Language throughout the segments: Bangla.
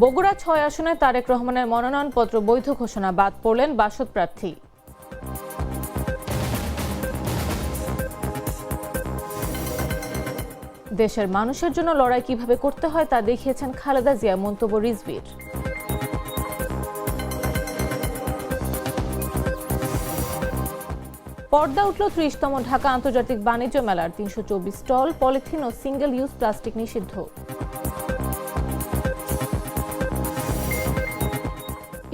বগুড়া ৬ আসনে তারেক রহমানের মনোনয়নপত্র বৈধ ঘোষণা, বাদ পড়লেন ৬২ প্রার্থী। দেশের মানুষের জন্য লড়াই কিভাবে করতে হয় তা দেখিয়েছেন খালেদা জিয়া, মন্তব্য রিজভীর। পর্দা উঠল ৩০তম ঢাকা আন্তর্জাতিক বাণিজ্য মেলার। ৩২৪ স্টল, পলিথিন ও সিঙ্গেল ইউজ প্লাস্টিক নিষিদ্ধ।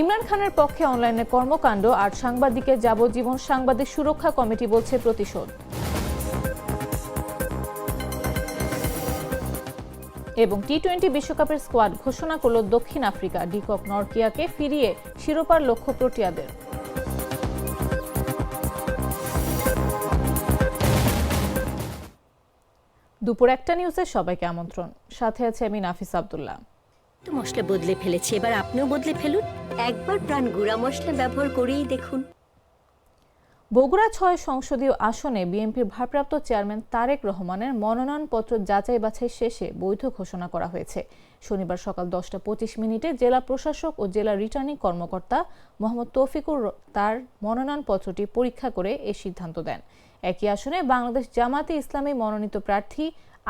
ইমরান খানের পক্ষে অনলাইনে কর্মকাণ্ড আর সাংবাদিকের যাবজ্জীবন, সাংবাদিক সুরক্ষা কমিটি বলছে প্রতিশোধ। এবং টি-20 বিশ্বকাপের স্কোয়াড ঘোষণা করল দক্ষিণ আফ্রিকা। ডিকক নরকিয়াকে ফিরিয়ে শিরোপার লক্ষ্য প্রোটিয়াদের। দুপুর ১টা নিউজে সবাইকে আমন্ত্রণ। সাথে আছে আমি নাফিস আব্দুল্লাহ। তো মশলা বদলে ফেলেছে, এবার আপনিও বদলে ফেলুন। একবার প্রাণ গুঁড়া মশলা ব্যবহার করেই দেখুন। বগুড়া ৬ সংসদীয় আসনে বিএনপির ভারপ্রাপ্ত চেয়ারম্যান তারেক রহমানের মনোনয়নপত্র যাচাই বাছাই শেষে বৈধ ঘোষণা করা হয়েছে। শনিবার সকাল 10টা 25 জেলা প্রশাসক ও জেলা রিটার্নিং কর্মকর্তা মোহাম্মদ তৌফিকুর তার মনোনয়নপত্রটি পরীক্ষা করে এ সিদ্ধান্ত দেন। একই আসনে বাংলাদেশ জামাতে ইসলামী মনোনীত প্রার্থী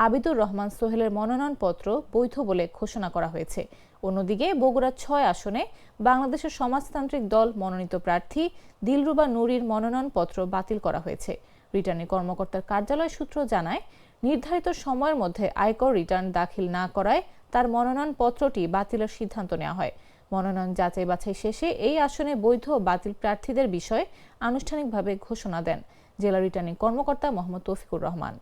আবিদুর রহমান সোহেলের মনোনয়নপত্র বৈধ বলে ঘোষণা করা হয়েছে। অন্যদিকে বগুড়া ৬ আসনে বাংলাদেশের সমাজতান্ত্রিক দল মনোনীত প্রার্থী দিলরুবা নুরীর মনোনয়নপত্র বাতিল করা হয়েছে। রিটার্নিং কর্মকর্তার কার্যালয় সূত্র জানায়, নির্ধারিত সময়ের মধ্যে আয়কর রিটার্ন দাখিল না করায় তার মনোনয়নপত্রটি বাতিলের সিদ্ধান্ত নেওয়া হয়। মনোনয়ন যাচাই বাছাই শেষে এই আসনে বৈধ ও বাতিল প্রার্থীদের বিষয়ে আনুষ্ঠানিকভাবে ঘোষণা দেন জেলা রিটার্নিং কর্মকর্তা মোহাম্মদ তৌফিকুর রহমান।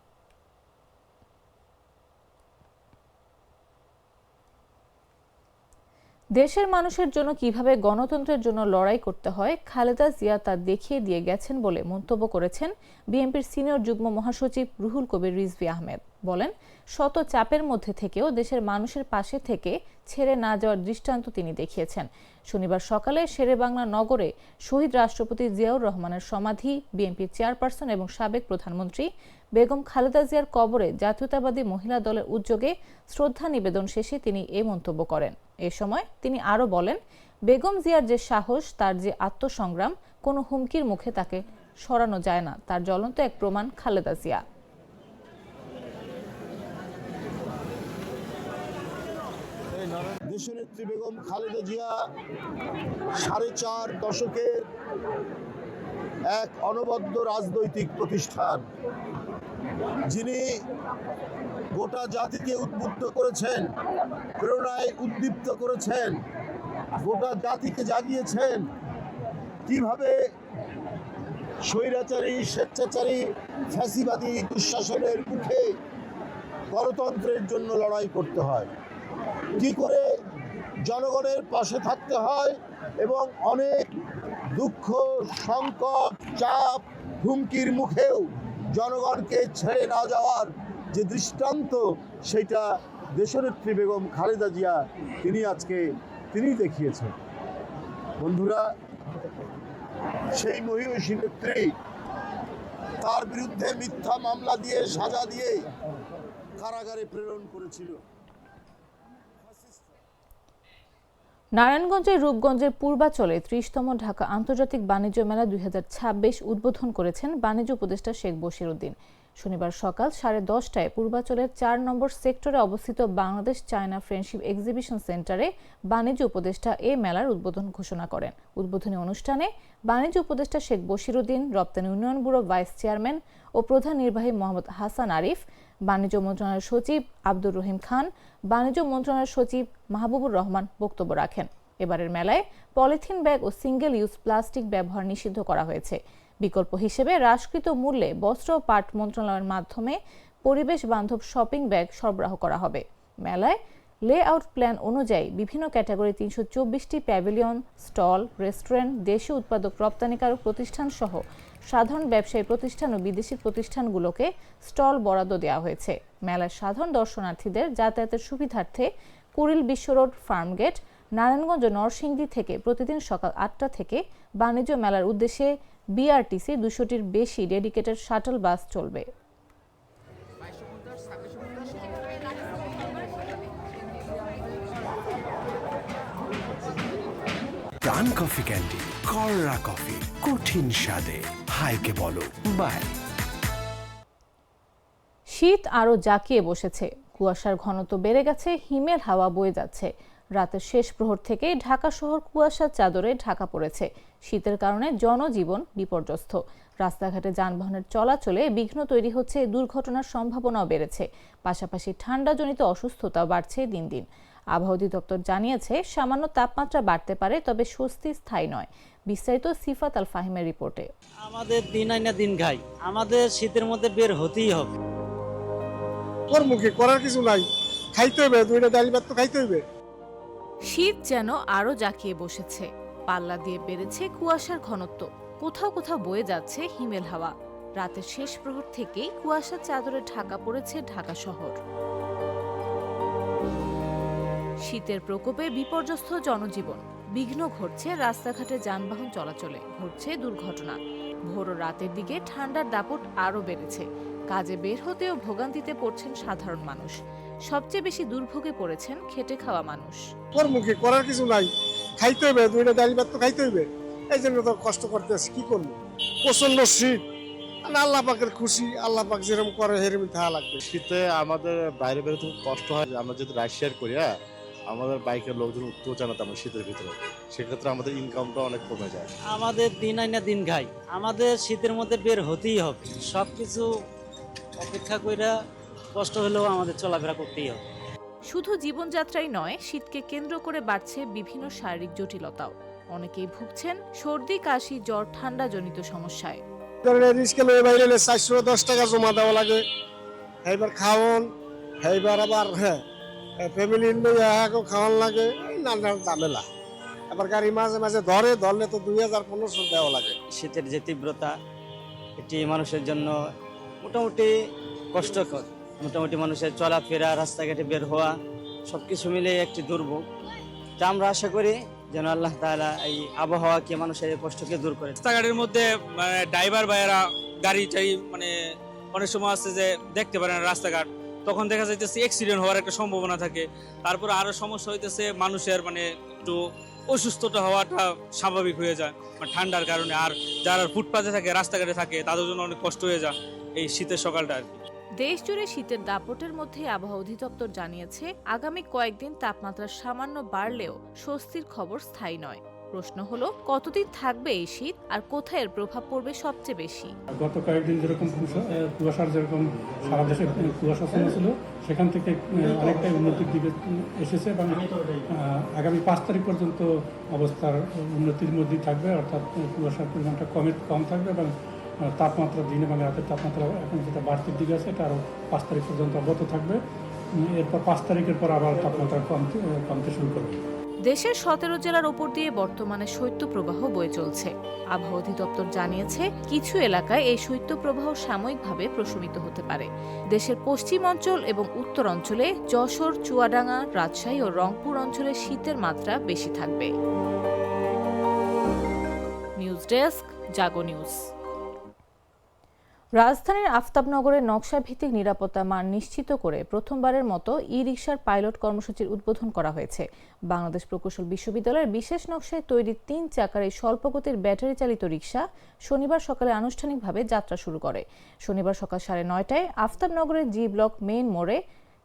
দেশের মানুষের জন্য কিভাবে গণতন্ত্রের জন্য লড়াই করতে হয় খালেদা জিয়া তা দেখিয়ে দিয়ে গেছেন বলে মন্তব্য করেছেন বিএনপির সিনিয়র যুগ্ম মহাসচিব রুহুল কবির রিজভী আহমেদ। বলেন, শত চাপের মধ্যে থেকেও দেশের মানুষের পাশে থেকে ছেড়ে না যাওয়ার দৃষ্টান্ত তিনি দেখিয়েছেন। শনিবার সকালে শেরেবাংলা নগরে শহীদ রাষ্ট্রপতি জিয়াউর রহমানের সমাধি, বিএনপির চেয়ারপারসন এবং সাবেক প্রধানমন্ত্রী বেগম খালেদা জিয়ার কবরে জাতীয়তাবাদী মহিলা দলের উদ্যোগে শ্রদ্ধা নিবেদন শেষে তিনি এ মন্তব্য করেন। এ সময় তিনি আরও বলেন, বেগম জিয়ার যে সাহস, তার যে আত্মসংগ্রাম, কোনো হুমকির মুখে তাকে সরানো যায় না। তার জ্বলন্ত এক প্রমাণ খালেদা জিয়া। দেশনেত্রী বেগম খালেদা জিয়া 4.5 দশকের এক অনবদ্য রাজনৈতিক প্রতিষ্ঠান, যিনি গোটা জাতিকে উদ্বুদ্ধ করেছেন, প্রেরণায় উদ্দীপ্ত করেছেন, গোটা জাতিকে জাগিয়েছেন কিভাবে স্বৈরাচারী, স্বেচ্ছাচারী, ফ্যাসিবাদী দুঃশাসনের মুখে গণতন্ত্রের জন্য লড়াই করতে হয়, কি করে জনগণের পাশে থাকতে হয় এবং অনেক দুঃখ, সংকট, চাপ, হুমকির মুখেও জনগণকে ছেড়ে না যাওয়ার যে দৃষ্টান্ত, সেটা দেশনেত্রী বেগম খালেদা জিয়া তিনি দেখিয়েছেন। বন্ধুরা, সেই মহিষী নেত্রী তার বিরুদ্ধে মিথ্যা মামলা দিয়ে, সাজা দিয়ে কারাগারে প্রেরণ করেছিল। নারায়ণগঞ্জের রূপগঞ্জের পূর্বাচলে 30তম ঢাকা আন্তর্জাতিক বাণিজ্য মেলা 2026 উদ্বোধন করেছেন বাণিজ্য উপদেষ্টা শেখ বশির উদ্দিন। শনিবার সকাল 10:30টায় পূর্বাচলের 4 নম্বর সেক্টরে অবস্থিত বাংলাদেশ চায়না ফ্রেন্ডশিপ এক্সিবিশন সেন্টারে বাণিজ্য উপদেষ্টা এ মেলার উদ্বোধন ঘোষণা করেন। উদ্বোধনী অনুষ্ঠানে বাণিজ্য উপদেষ্টা শেখ বশির উদ্দিন, রপ্তানি উন্নয়ন ব্যুরো ভাইস চেয়ারম্যান ও প্রধান নির্বাহী মোহাম্মদ হাসান আরিফ, বাণিজ্য মন্ত্রণালয়ের সচিব আব্দুর রহিম খান, বাণিজ্য মন্ত্রণালয়ের সচিব মাহবুবুর রহমান বক্তব্য রাখেন। এবারের মেলায় পলিথিন ব্যাগ ও সিঙ্গেল ইউজ প্লাস্টিক ব্যবহার নিষিদ্ধ করা হয়েছে। বিকল্প হিসেবে হ্রাসকৃত মূল্যে বস্ত্র ও পাট মন্ত্রণালয়ের মাধ্যমে পরিবেশ বান্ধব শপিং ব্যাগ সরবরাহ করা হবে। মেলায় লেআউট প্ল্যান অনুযায়ী বিভিন্ন ক্যাটাগরি 324টি প্যাভিলিয়ন, স্টল, রেস্টুরেন্ট, দেশীয় উৎপাদক রপ্তানিকারক প্রতিষ্ঠান সহ সাধারণ ব্যবসায়ী প্রতিষ্ঠান ও বিদেশি প্রতিষ্ঠানগুলোকে স্টল বরাদ্দ দেওয়া হয়েছে। মেলায় সাধারণ দর্শনার্থীদের যাতায়াতের সুবিধার্থে কুড়িল বিশ্ব রোড, ফার্মগেট, নারায়ণগঞ্জ ও নরসিংদী থেকে প্রতিদিন সকাল 8টা থেকে বাণিজ্য মেলার উদ্দেশ্যে বিআরটিসি 200টির বেশি ডেডিকেটেড শাটল বাস চলবে। ডান কফি ক্যান্ডি, কররা কফি, কঠিন স্বাদে, হাইকে বলো বাই। শীত আরও জাঁকিয়ে বসেছে, কুয়াশার ঘনত্ব বেড়ে গেছে, হিমেল হাওয়া বয়ে যাচ্ছে। রাতের শেষ প্রহর থেকেই ঢাকা শহর কুয়াশার চাদরে ঢাকা পড়েছে। শীতের কারণে জনজীবন বিপর্যস্ত, রাস্তাঘাটে যানবাহনের চলাচলে বিঘ্ন তৈরি হচ্ছে, দুর্ঘটনার সম্ভাবনাও বেড়েছে। পাশাপাশি ঠান্ডাজনিত অসুস্থতাও বাড়ছে দিন দিন। আবহাওয়া অধিদপ্তর জানিয়েছে, সামান্য তাপমাত্রা বাড়তে পারে, তবে স্বস্তি স্থায়ী নয়। বিস্তারিত সিফাত আল ফাহিমের রিপোর্টে। আমাদের দিন আইনা দিন খাই, আমাদের শীতের মধ্যে বের হতেই হবে। ওর মুখে করার কিছু নাই, খাইতে হবে, দুইটা ডালি ভাত তো খাইতে হবে। শীত যেন আরো জাঁকিয়ে বসেছে, পাল্লা দিয়ে বেড়েছে কুয়াশার ঘনত্ব, কোথাও কোথাও বয়ে যাচ্ছে হিমেল হাওয়া। রাতের শেষ প্রহর থেকেই কুয়াশার চাদরে ঢাকা পড়েছে ঢাকা শহর। শীতের প্রকোপে বিপর্যস্ত জনজীবন, বিঘ্ন ঘটছে রাস্তাঘাটে যানবাহন চলাচলে, ঘটছে দুর্ঘটনা। ভোর ও রাতের দিকে ঠান্ডার দাপট আরো বেড়েছে, কাজে বের হতেও ভোগান্তিতে পড়ছেন সাধারণ মানুষ। সবচেয়ে বেশি দুর্ভোগে পড়েছেন খেটে খাওয়া মানুষ। ওর মুখে করার কিছু নাই, খাইতে হবে, দুইটা ডালি ভাত তো খাইতে হবে। এই জন্য তো কষ্ট করতেছি, কি করবো, প্রচন্ড শীত। আল্লাহ পাকের খুশি, আল্লাহ পাক যেরকম করে সেরকম থাকা লাগবে। শীতে আমাদের বাইরে বেরোতে খুব কষ্ট হয়। আমরা যেহেতু রাইড শেয়ার করি, আমাদের বাইকের লোকজন উঠতেও জানাতে আমরা শীতের ভিতরে, সেক্ষেত্রে আমাদের ইনকামটা অনেক কমে যায়। আমাদের দিন আইনা দিন খাই, আমাদের শীতের মধ্যে বের হতেই হবে। সবকিছু অপেক্ষা কইরা কষ্ট হলেও আমাদের চলাফেরা করতেই হবে। শুধু জীবনযাত্রাই নয়, শীতকে কেন্দ্র করে বাড়ছে বিভিন্ন শারীরিক জটিলতাও। অনেকেই ভুগছেন সর্দি, কাশি, জ্বর, ঠান্ডা জনিত সমস্যায়। রিস্কে লয়ে বাইরে 410 টাকা জমা দেওয়া লাগে, এইবার খাওয়ান, এইবার আবার ফ্যামিলি খাওয়ান লাগে, নানা ঝামেলা। আবার গাড়ি মাঝে মাঝে ধরলে তো 2000-1500 দেওয়া লাগে। শীতের যে তীব্রতা, এটি মানুষের জন্য মোটামুটি কষ্টকর। মোটামুটি মানুষের চলাফেরা, রাস্তাঘাটে বের হওয়া সবকিছু মিলে একটি দুর্ভোগ। তা আমরা আশা করি যেন আল্লাহ তাআলা এই আবহাওয়াকে, মানুষের কষ্টকে দূর করে। রাস্তাঘাটের মধ্যে ড্রাইভার ভাইয়েরা গাড়িটাই অনেক সময় আছে যে দেখতে পারে না রাস্তাঘাট, তখন দেখা যাইতেছে অ্যাক্সিডেন্ট হওয়ার একটা সম্ভাবনা থাকে। তারপরে আরো সমস্যা হইতেছে মানুষের একটু অসুস্থতা হওয়াটা স্বাভাবিক হয়ে যায় ঠান্ডার কারণে। আর যারা ফুটপাতে থাকে, রাস্তাঘাটে থাকে, তাদের জন্য অনেক কষ্ট হয়ে যায় এই শীতের সকালটা আর কি। দেশ জুড়ে শীতের দাপটের মধ্যে আবহাওয়া অধিদপ্তর জানিয়েছে, আগামী কয়েকদিন তাপমাত্রা সামান্য বাড়লেও স্বস্তির খবর স্থায়ী নয়। প্রশ্ন হলো, কতদিন থাকবে এই শীত, আর কোথায় এর প্রভাব পড়বে সবচেয়ে বেশি? গত কয়েকদিন যেরকম কুয়াশার যেরকম সারা দেশে কুয়াশা ছিল, সেখান থেকে অনেকটাই উন্নতির দিকে এসেছে এবং আগামী 5 তারিখ পর্যন্ত অবস্থার উন্নতির মধ্যেই থাকবে, অর্থাৎ কুয়াশার পরিমাণটা কম থাকবে এবং তাপমাত্রা দিনে মানে রাতের তাপমাত্রা এখন যেটা বাড়তির দিকে আছে, এটা আরও 5 তারিখ পর্যন্ত অব্যাহত থাকবে। এরপর 5 তারিখের পর আবার তাপমাত্রা কমতে শুরু করবে। দেশের 17 জেলার উপর দিয়ে বর্তমানে শৈত্যপ্রবাহ বয়ে চলছে। আবহাওয়া অধিদপ্তর জানিয়েছে, কিছু এলাকায় এই শৈত্যপ্রবাহ সাময়িকভাবে প্রশমিত হতে পারে। দেশের পশ্চিম অঞ্চল এবং উত্তর অঞ্চলে যশোর, চুয়াডাঙ্গা, রাজশাহী ও রংপুর অঞ্চলে শীতের মাত্রা বেশি থাকবে। নিউজ ডেস্ক, জাগো নিউজ। রাজধানীর আফতাবনগরের নকশা ভিত্তিক নিরাপত্তা মান নিশ্চিত করে প্রথমবারের মতো ই-রিকশার পাইলট কর্মসূচির উদ্বোধন করা হয়েছে। বাংলাদেশ প্রকৌশল বিশ্ববিদ্যালয়ের বিশেষ নকশায় তৈরি 3 চাকার এই স্বল্পগতির ব্যাটারি চালিত রিকশা শনিবার সকালে আনুষ্ঠানিকভাবে যাত্রা শুরু করে। শনিবার সকাল 9:30টায় আফতাবনগরের জি ব্লক মেইন মোড়ে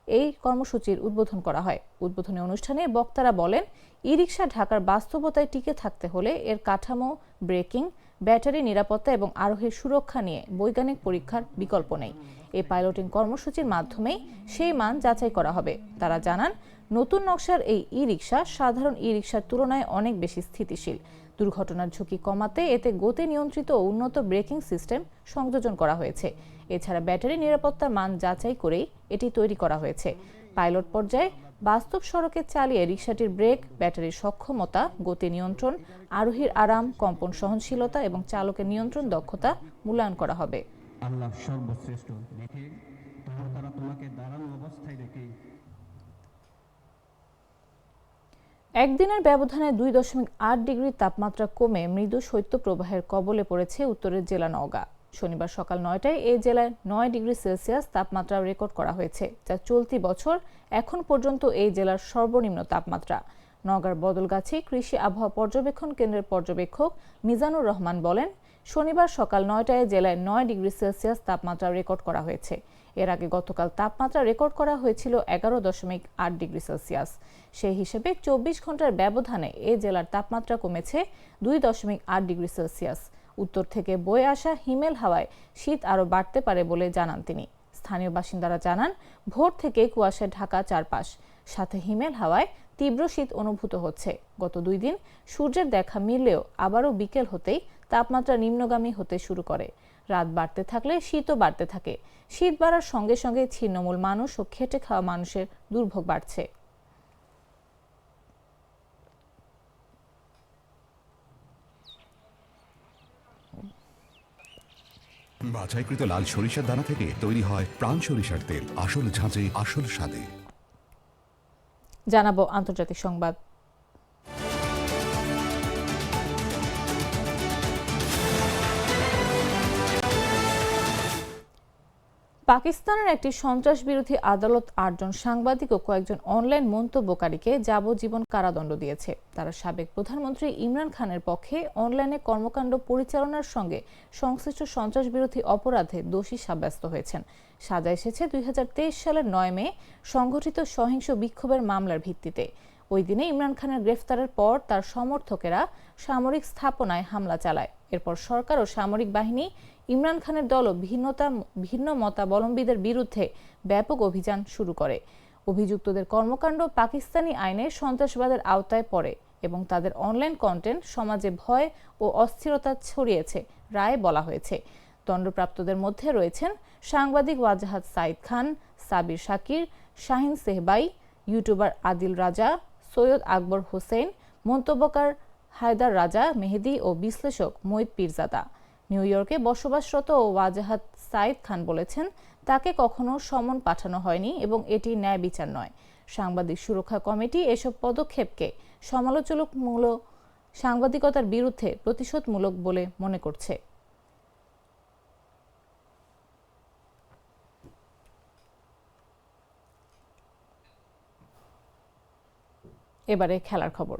এই কর্মসূচির উদ্বোধন করা হয়। উদ্বোধনী অনুষ্ঠানে বক্তারা বলেন, ই-রিকশা ঢাকার বাস্তবতায় টিকে থাকতে হলে এর কাঠামো, ব্রেকিং, ব্যাটারি নিরাপত্তা এবং আরোহীর সুরক্ষা নিয়ে বৈজ্ঞানিক পরীক্ষার বিকল্প নেই। এই পাইলটিং কর্মসূচির মাধ্যমেই সেই মান যাচাই করা হবে। তারা জানান, নতুন নকশার এই ই-রিকশা সাধারণ ই-রিকশার তুলনায় অনেক বেশি স্থিতিশীল। দুর্ঘটনার ঝুঁকি কমাতে এতে গতি নিয়ন্ত্রিত ও উন্নত ব্রেকিং সিস্টেম সংযোজন করা হয়েছে। এছাড়া ব্যাটারি নিরাপত্তার মান যাচাই করেই এটি তৈরি করা হয়েছে। পাইলট পর্যায়ে বাস্তব সড়কে চালিয়ে রিকশাটির ব্রেক, ব্যাটারির সক্ষমতা, গতি নিয়ন্ত্রণ, আরোহীর আরাম, কম্পন সহনশীলতা এবং চালকের নিয়ন্ত্রণ দক্ষতা মূল্যায়ন করা হবে। আল্লাহ সর্বশ্রেষ্ঠ রেখে তারা তোমাকে দাঁড়ানো অবস্থায় রেখে একদিনের ব্যবধানে 2.8 ডিগ্রি তাপমাত্রা কমে মৃদু শৈত্যপ্রবাহের কবলে পড়েছে উত্তরের জেলা নওগাঁ। শনিবার সকাল 9টায় এই জেলায় 9 ডিগ্রি সেলসিয়াস তাপমাত্রা রেকর্ড করা হয়েছে, যা চলতি বছর এখন পর্যন্ত এই জেলার সর্বনিম্ন তাপমাত্রা। নওগাঁর বদলগাছি কৃষি আবহাওয়া পর্যবেক্ষণ কেন্দ্রের পর্যবেক্ষক মিজানুর রহমান বলেন, শনিবার সকাল 9টায় জেলায় 9 ডিগ্রি সেলসিয়াস তাপমাত্রা রেকর্ড করা হয়েছে। এর আগে গতকাল তাপমাত্রা রেকর্ড করা হয়েছিল 11.8 ডিগ্রি সেলসিয়াস। সেই হিসেবে 24 ঘন্টার ব্যবধানে এ জেলার তাপমাত্রা কমেছে 2.8 ডিগ্রি সেলসিয়াস। উত্তর থেকে বয়ে আসা হিমেল হাওয়ায় শীত আরও বাড়তে পারে বলে জানান তিনি। স্থানীয় বাসিন্দারা জানান, ভোর থেকে কুয়াশায় ঢাকা চারপাশ, সাথে হিমেল হাওয়ায় তীব্র শীত অনুভূত হচ্ছে। গত 2 দিন সূর্যের দেখা মিললেও আবারও বিকেল হতেই তাপমাত্রা নিম্নগামী হতে শুরু করে। রাত বাড়তে থাকলে শীতও বাড়তে থাকে। শীত বাড়ার সঙ্গে সঙ্গে ছিন্নমূল মানুষ ও খেটে খাওয়া মানুষের দুর্ভোগ বাড়ছে। বাছাইকৃত লাল সরিষার দানা থেকে তৈরি হয় প্রাণ সরিষার তেল, আসল ঝাঁঝে আসল স্বাদে। জানাবো আন্তর্জাতিক সংবাদ। পাকিস্তানের একটি সন্ত্রাস বিরোধী আদালত 8 জন সাংবাদিক ও কয়েকজন অনলাইন মন্তব্যকারীকে যাবজ্জীবন কারাদণ্ড দিয়েছে। তারা সাবেক প্রধানমন্ত্রী ইমরান খানের পক্ষে অনলাইনে কর্মকাণ্ড পরিচালনার সঙ্গে সংশ্লিষ্ট সন্ত্রাস বিরোধী অপরাধে দোষী সাব্যস্ত হয়েছেন। সাজা এসেছে 2023 সালের 9 মে সংঘটিত সহিংস বিক্ষোভের মামলার ভিত্তিতে। ওই দিনে ইমরান খানের গ্রেফতারের পর তার সমর্থকেরা সামরিক স্থাপনায় হামলা চালায়। এরপর সরকার ও সামরিক বাহিনী, ইমরান খানের দল ও ভিন্ন মতাবলম্বীদের বিরুদ্ধে ব্যাপক অভিযান শুরু করে। অভিযুক্তদের কর্মকাণ্ড পাকিস্তানি আইনে সন্ত্রাসবাদের আওতায় পড়ে এবং তাদের অনলাইন কন্টেন্ট সমাজে ভয় ও অস্থিরতা ছড়িয়েছে রায়ে বলা হয়েছে। দণ্ডপ্রাপ্তদের মধ্যে রয়েছেন সাংবাদিক ওয়াজাহাত সাইদ খান, সাবির শাকির, শাহিন সেহবাই, ইউটিউবার আদিল রাজা, সৈয়দ আকবর হোসেন, মন্তব্যকার হায়দার রাজা মেহেদি ও বিশ্লেষক মঈদ পীরজাদা। নিউ ইয়র্কে বসবাসরত ওয়াজাহাত সাইদ খান বলেছেন, তাকে কখনো সমন পাঠানো হয়নি এবং এটি ন্যায় বিচার নয়। সাংবাদিক সুরক্ষা কমিটি এসব পদক্ষেপকে সমালোচনামূলক সাংবাদিকতার বিরুদ্ধে প্রতিশোধমূলক বলে মনে করছে। এবারে খেলার খবর।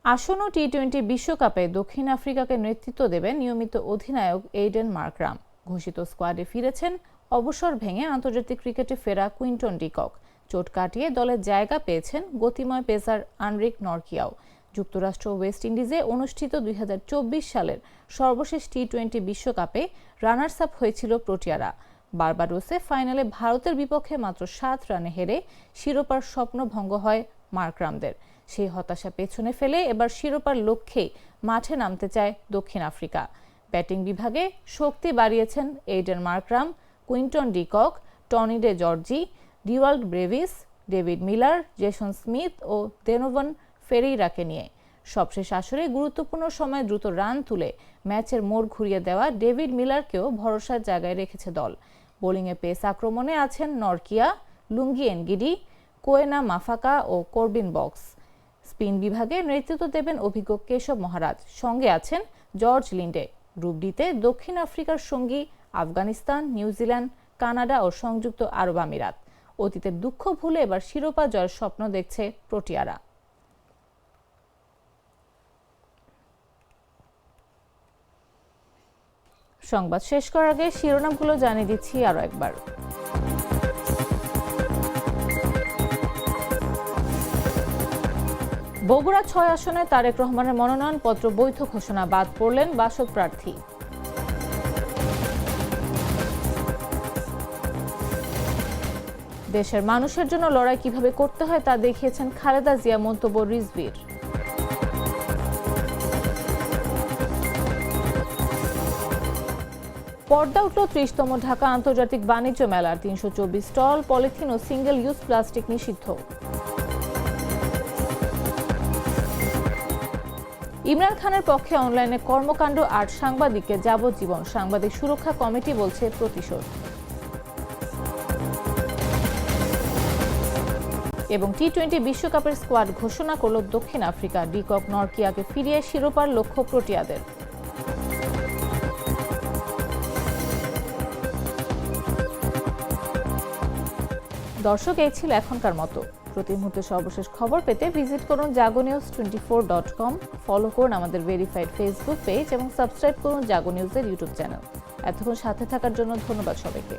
আসন্ন টি-20 বিশ্বকাপে দক্ষিণ আফ্রিকাকে নেতৃত্ব দেবেন নিয়মিত অধিনায়ক এইডেন মার্করাম। ঘোষিত স্কোয়াডে ফিরেছেন অবসর ভেঙে আন্তর্জাতিক ক্রিকেটে ফেরা কুইন্টন ডিকক। চোট কাটিয়ে দলে জায়গা পেয়েছেন গতিময় পেসার আনরিক নরকিয়াও। যুক্তরাষ্ট্র ও ওয়েস্ট ইন্ডিজে অনুষ্ঠিত 2024 সালের সর্বশেষ টি-20 বিশ্বকাপে রানার্স আপ হয়েছিল প্রোটিয়ারা। বার্বাডোসে ফাইনালে ভারতের বিপক্ষে মাত্র 7 রানে হেরে শিরোপার স্বপ্ন ভঙ্গ হয় মার্করামদের। সেই হতাশা পেছনে ফেলে এবার শিরোপার লক্ষ্যেই মাঠে নামতে চায় দক্ষিণ আফ্রিকা। ব্যাটিং বিভাগে শক্তি বাড়িয়েছেন Aiden Markram, Quinton de Kock, Tony de Zorzi, Dewald Brevis, David Miller, Jason Smith ও ডোনোভান ফেরেইরাকে নিয়ে। সবশেষ আসরে গুরুত্বপূর্ণ সময়ে দ্রুত রান তুলে ম্যাচের মোড় ঘুরিয়ে দেওয়া ডেভিড মিলারকেও ভরসার জায়গায় রেখেছে দল। বোলিংয়ে পেস আক্রমণে আছেন নরকিয়া, লুঙ্গি এনগিডি, কোয়েনা মাফাকা ও করবিন বক্স। স্পিন বিভাগে নেতৃত্ব দেবেন অভিজ্ঞ কেশব মহারাজ, সঙ্গে আছেন জর্জ লিন্ডে। গ্রুপ ডিতে দক্ষিণ আফ্রিকার সঙ্গী আফগানিস্তান, নিউজিল্যান্ড, কানাডা ও সংযুক্ত আরব আমিরাত। অতীতের দুঃখ ভুলে এবার শিরোপা জয়ের স্বপ্ন দেখছে প্রোটিয়ারা। সংবাদ শেষ করার আগে শিরোনামগুলো জানিয়ে দিচ্ছি আরো একবার। বগুড়া 6 আসনে তারেক রহমানের মনোনয়নপত্র বৈধ ঘোষণা, বাদ পড়লেন বাসদ প্রার্থী। দেশের মানুষের জন্য লড়াই কিভাবে করতে হয় তা দেখিয়েছেন খালেদা জিয়া, মন্তব্য রিজভীর। পর্দা উঠল 30তম ঢাকা আন্তর্জাতিক বাণিজ্য মেলার। 324 স্টল, পলিথিন ও সিঙ্গেল ইউজ প্লাস্টিক নিষিদ্ধ। ইমরান খানের পক্ষে অনলাইনে কর্মকাণ্ড 8 সাংবাদিককে যাবজ্জীবন, সাংবাদিক সুরক্ষা কমিটি বলছে প্রতিশোধ। এবং টি-20 বিশ্বকাপের স্কোয়াড ঘোষণা করল দক্ষিণ আফ্রিকা। ডিকক, নরকিয়াকে ফিরিয়ে শিরোপার লক্ষ্য প্রোটিয়াদের। দর্শক, এই ছিল এখনকার মতো। প্রতি মুহূর্তে সর্বশেষ খবর পেতে ভিজিট করুন jagonews24.com, ফলো করুন আমাদের ভেরিফাইড ফেসবুক পেজ এবং সাবস্ক্রাইব করুন জাগো নিউজের ইউটিউব চ্যানেল। এতক্ষণ সাথে থাকার জন্য ধন্যবাদ সবাইকে।